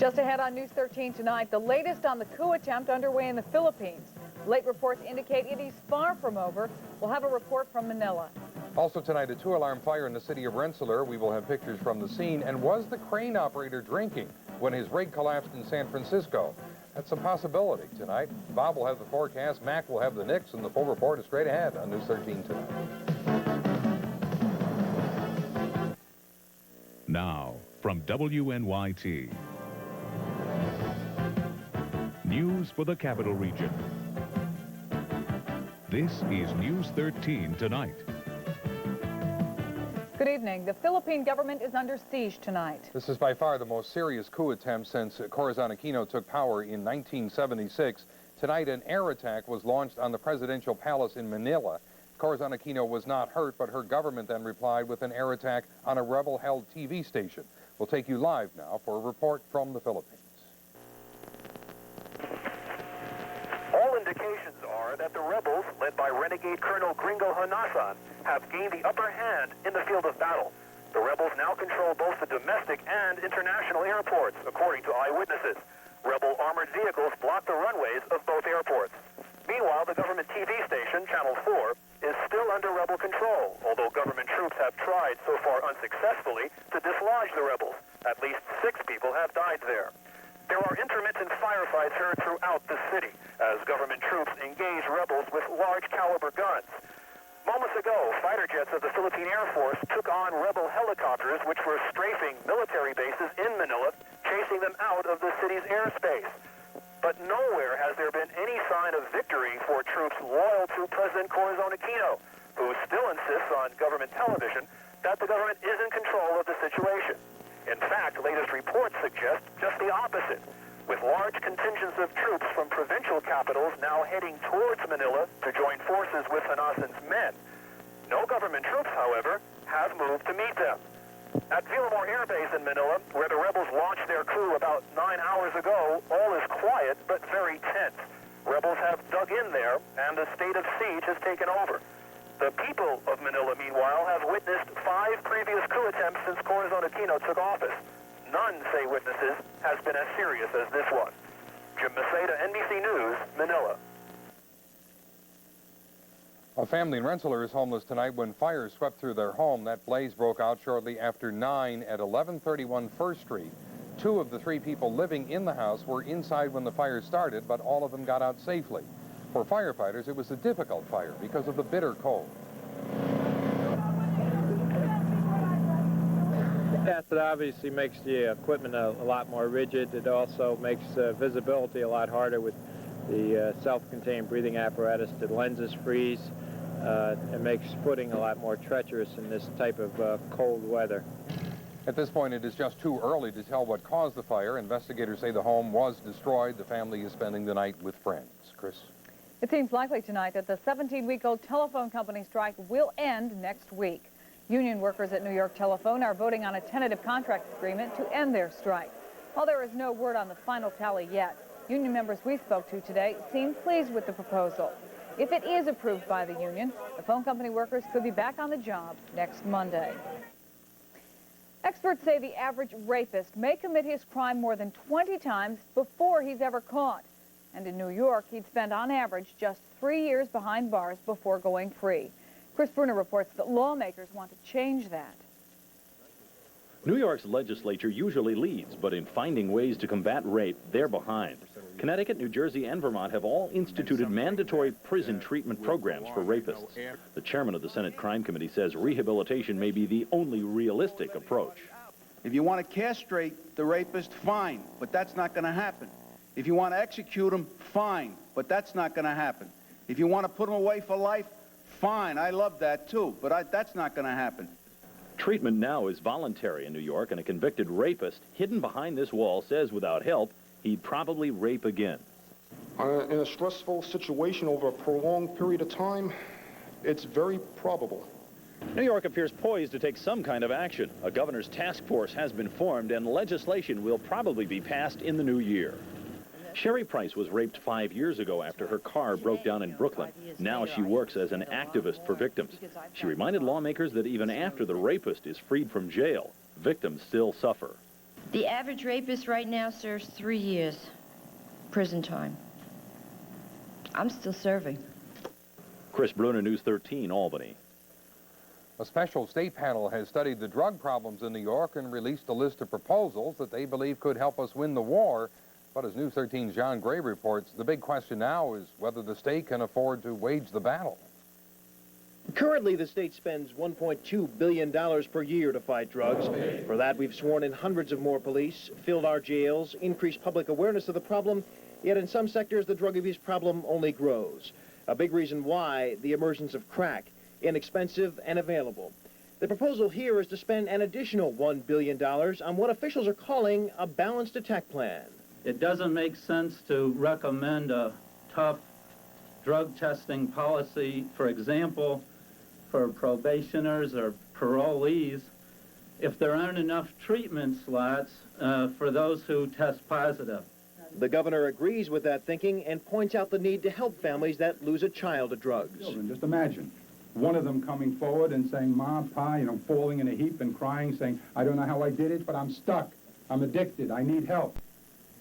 Just ahead on News 13 tonight, the latest on the coup attempt underway in the Philippines. Late reports indicate it is far from over. We'll have a report from Manila. Also tonight, a 2-alarm fire in the city of Rensselaer. We will have pictures from the scene. And was the crane operator drinking when his rig collapsed in San Francisco? That's a possibility tonight. Bob will have the forecast. Mac will have the Knicks, and the full report is straight ahead on News 13 tonight. Now, from WNYT, news for the Capital Region. This is News 13 tonight. Good evening. The Philippine government is under siege tonight. This is by far the most serious coup attempt since Corazon Aquino took power in 1976. Tonight, an air attack was launched on the presidential palace in Manila. Corazon Aquino was not hurt, but her government then replied with an air attack on a rebel-held TV station. We'll take you live now for a report from the Philippines. All indications are that the rebels, led by renegade Colonel Gringo Honasan, have gained the upper hand in the field of battle. The rebels now control both the domestic and international airports, according to eyewitnesses. Rebel armored vehicles block the runways of both airports. Meanwhile, the government TV station, Channel 4, is still under rebel control, although government troops have tried so far unsuccessfully to dislodge the rebels. At least 6 people have died there. There are intermittent firefights heard throughout the city as government troops engage rebels with large caliber guns. Moments ago, fighter jets of the Philippine Air Force took on rebel helicopters which were strafing military bases in Manila, chasing them out of the city's airspace. But nowhere has there been any sign of victory for troops loyal to President Corazon Aquino, who still insists on government television that the government is in control of the situation. In fact, latest reports suggest just the opposite, with large contingents of troops from provincial capitals now heading towards Manila to join forces with Honasan's men. No government troops, however, have moved to meet them. At Villamor Air Base in Manila, where the rebels launched their coup about 9 hours ago, all is quiet but very tense. Rebels have dug in there, and a state of siege has taken over. The people of Manila, meanwhile, have witnessed 5 previous coup attempts since Corazon Aquino took office. None, say witnesses, has been as serious as this one. Jim Maceda, NBC News, Manila. A family in Rensselaer is homeless tonight when fire swept through their home. That blaze broke out shortly after 9 at 1131 First Street. 2 of the 3 people living in the house were inside when the fire started, but all of them got out safely. For firefighters, it was a difficult fire because of the bitter cold. Yes, it obviously makes the equipment a lot more rigid. It also makes visibility a lot harder with the self-contained breathing apparatus. The lenses freeze. It makes footing a lot more treacherous in this type of cold weather. At this point, it is just too early to tell what caused the fire. Investigators say the home was destroyed. The family is spending the night with friends. Chris? It seems likely tonight that the 17-week-old telephone company strike will end next week. Union workers at New York Telephone are voting on a tentative contract agreement to end their strike. While there is no word on the final tally yet, union members we spoke to today seem pleased with the proposal. If it is approved by the union, the phone company workers could be back on the job next Monday. Experts say the average rapist may commit his crime more than 20 times before he's ever caught. And in New York, he'd spend on average just 3 years behind bars before going free. Chris Brunner reports that lawmakers want to change that. New York's legislature usually leads, but in finding ways to combat rape, they're behind. Connecticut, New Jersey, and Vermont have all instituted mandatory prison treatment programs for rapists. The chairman of the Senate Crime Committee says rehabilitation may be the only realistic approach. If you want to castrate the rapist, fine, but that's not going to happen. If you want to execute him, fine, but that's not going to happen. If you want to put him away for life, fine, I love that too, but that's not going to happen. Treatment now is voluntary in New York, and a convicted rapist hidden behind this wall says without help, he'd probably rape again. In a stressful situation over a prolonged period of time, it's very probable. New York appears poised to take some kind of action. A governor's task force has been formed, and legislation will probably be passed in the new year. Sherry Price was raped 5 years ago after her car broke down in Brooklyn. Now she works as an activist for victims. She reminded lawmakers that even after the rapist is freed from jail, victims still suffer. The average rapist right now serves 3 years prison time. I'm still serving. Chris Brunner, News 13, Albany. A special state panel has studied the drug problems in New York and released a list of proposals that they believe could help us win the war. But as News 13's John Gray reports, the big question now is whether the state can afford to wage the battle. Currently, the state spends $1.2 billion per year to fight drugs. For that, we've sworn in hundreds of more police, filled our jails, increased public awareness of the problem, yet in some sectors, the drug abuse problem only grows. A big reason why the emergence of crack, inexpensive and available. The proposal here is to spend an additional $1 billion on what officials are calling a balanced attack plan. It doesn't make sense to recommend a tough drug testing policy, for example, for probationers or parolees, if there aren't enough treatment slots for those who test positive. The governor agrees with that thinking and points out the need to help families that lose a child to drugs. Children, just imagine one of them coming forward and saying, Mom, Pa, you know, falling in a heap and crying, saying, I don't know how I did it, but I'm stuck. I'm addicted. I need help.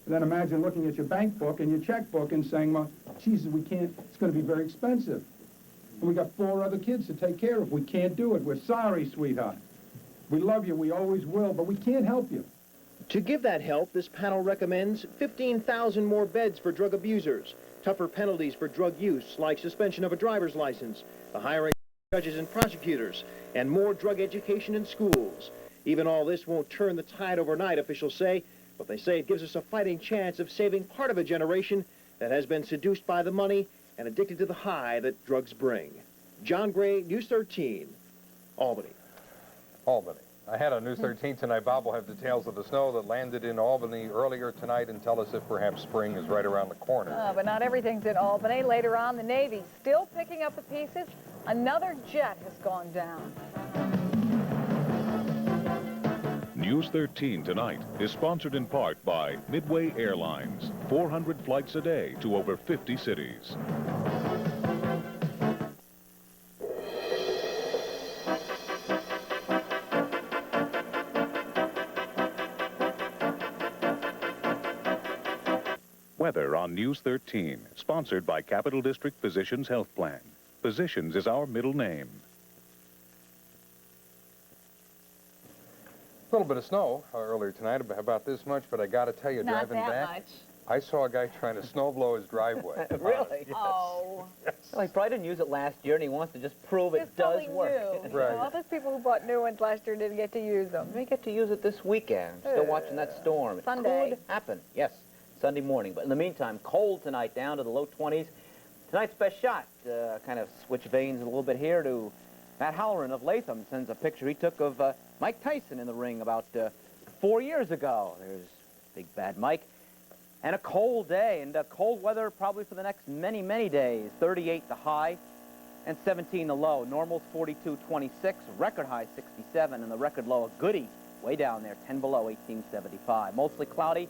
And then imagine looking at your bank book and your checkbook and saying, well, Jesus, we can't, it's going to be very expensive. And we got 4 other kids to take care of. We can't do it. We're sorry, sweetheart. We love you. We always will, but we can't help you. To give that help, this panel recommends 15,000 more beds for drug abusers, tougher penalties for drug use, like suspension of a driver's license, the hiring of judges and prosecutors, and more drug education in schools. Even all this won't turn the tide overnight, officials say, but they say it gives us a fighting chance of saving part of a generation that has been seduced by the money and addicted to the high that drugs bring. John Gray, News 13, Albany. Albany. Ahead on News 13 tonight, Bob will have details of the snow that landed in Albany earlier tonight and tell us if perhaps spring is right around the corner. But not everything's in Albany. Later on, the Navy still picking up the pieces. Another jet has gone down. News 13 tonight is sponsored in part by Midway Airlines. 400 flights a day to over 50 cities. Weather on News 13, sponsored by Capital District Physicians Health Plan. Physicians is our middle name. A little bit of snow earlier tonight, about this much, but I got to tell you, Not driving that back, much. I saw a guy trying to snow blow his driveway. Really? Yes. Oh. Well, he probably didn't use it last year, and he wants to just prove it does work. Right. All those people who bought new ones last year didn't get to use them. We get to use it this weekend. Still watching that storm. It Sunday. could happen. Yes, Sunday morning. But in the meantime, cold tonight, down to the low 20s. Tonight's best shot. Kind of switch veins a little bit here to Matt Halloran of Latham. Sends a picture he took of Mike Tyson in the ring about 4 years ago. There's Big Bad Mike. And a cold day, and cold weather probably for the next many, many days. 38 the high, and 17 the low. Normal's 42.26, record high 67, and the record low, a goodie, way down there, 10 below, 18.75. Mostly cloudy,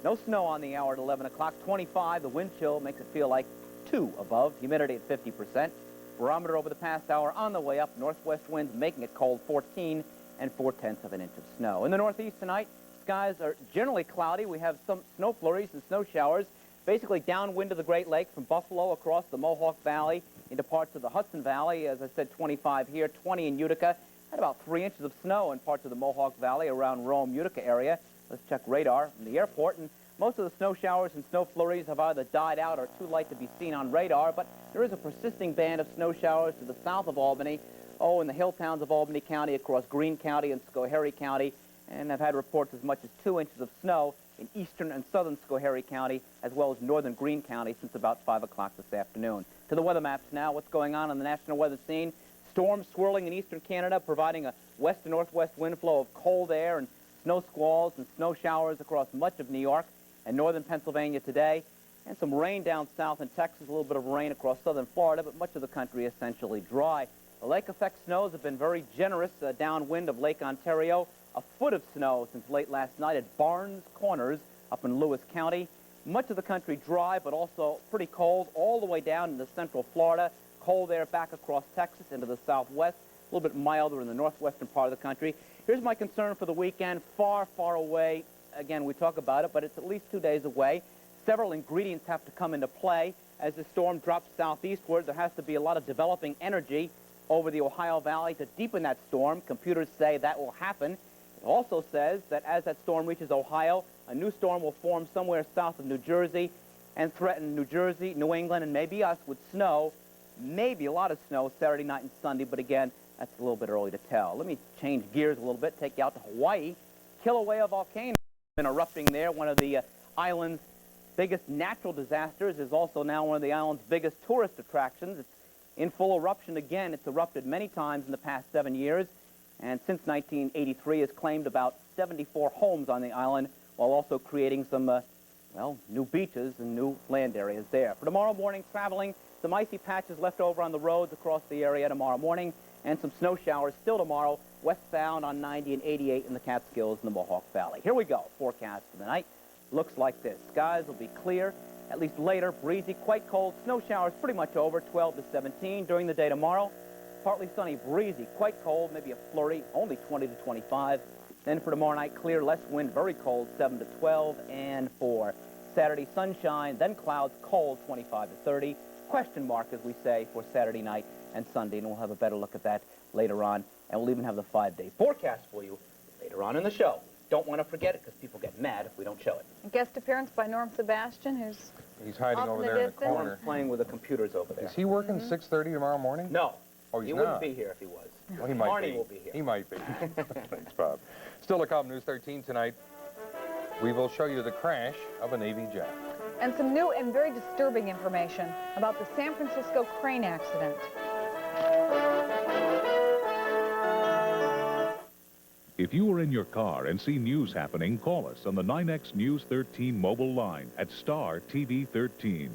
no snow on the hour at 11 o'clock, 25. The wind chill makes it feel like 2 above, humidity at 50%. Barometer over the past hour on the way up, northwest winds making it cold, 14, and 0.4 of an inch of snow. In the northeast tonight, skies are generally cloudy. We have some snow flurries and snow showers, basically downwind of the Great Lakes from Buffalo across the Mohawk Valley into parts of the Hudson Valley. As I said, 25 here, 20 in Utica. Had about 3 inches of snow in parts of the Mohawk Valley around Rome, Utica area. Let's check radar from the airport. And most of the snow showers and snow flurries have either died out or too light to be seen on radar, but there is a persisting band of snow showers to the south of Albany, in the hill towns of Albany County, across Greene County and Schoharie County. And I've had reports as much as 2 inches of snow in eastern and southern Schoharie County, as well as northern Greene County since about 5 o'clock this afternoon. To the weather maps now, what's going on the national weather scene. Storms swirling in eastern Canada, providing a west to northwest wind flow of cold air and snow squalls and snow showers across much of New York and northern Pennsylvania today. And some rain down south in Texas, a little bit of rain across southern Florida, but much of the country essentially dry. The lake effect snows have been very generous downwind of Lake Ontario. A foot of snow since late last night at Barnes Corners up in Lewis County. Much of the country dry, but also pretty cold all the way down into central Florida. Cold air back across Texas into the southwest. a little bit milder in the northwestern part of the country. Here's my concern for the weekend, far, far away. Again, we talk about it, but it's at least 2 days away. Several ingredients have to come into play. As the storm drops southeastward, there has to be a lot of developing energy over the Ohio Valley to deepen that storm. Computers say that will happen. It also says that as that storm reaches Ohio, a new storm will form somewhere south of New Jersey and threaten New Jersey, New England, and maybe us with snow, maybe a lot of snow Saturday night and Sunday, but again, that's a little bit early to tell. Let me change gears a little bit, take you out to Hawaii. Kilauea volcano has been erupting there. One of the island's biggest natural disasters is also now one of the island's biggest tourist attractions. It's in full eruption again. It's erupted many times in the past 7 years, and since 1983 has claimed about 74 homes on the island, while also creating some, well, new beaches and new land areas there. For tomorrow morning, traveling, some icy patches left over on the roads across the area tomorrow morning, and some snow showers still tomorrow, westbound on 90 and 88 in the Catskills and the Mohawk Valley. Here we go. Forecast for the night looks like this. Skies will be clear, at least later, breezy, quite cold. Snow showers pretty much over, 12 to 17. During the day tomorrow, partly sunny, breezy, quite cold, maybe a flurry, only 20 to 25. Then for tomorrow night, clear, less wind, very cold, 7 to 12. And for Saturday, sunshine, then clouds, cold, 25 to 30. Question mark, as we say, for Saturday night and Sunday, and we'll have a better look at that later on, and we'll even have the 5-day forecast for you later on in the show. Don't want to forget it, because people get mad if we don't show it. A guest appearance by Norm Sebastian, who's He's hiding off over in the there in the distance. corner. Playing with the computers over there. Is he working 6:30 tomorrow morning? No. Oh, he's He not. wouldn't be here if he was. Well, he might Arnie be. will be here. He might be. Thanks, Bob. Still to come, News 13 tonight. We will show you the crash of a Navy jet. And some new and very disturbing information about the San Francisco crane accident. If you are in your car and see news happening, call us on the 9X News 13 mobile line at Star TV 13.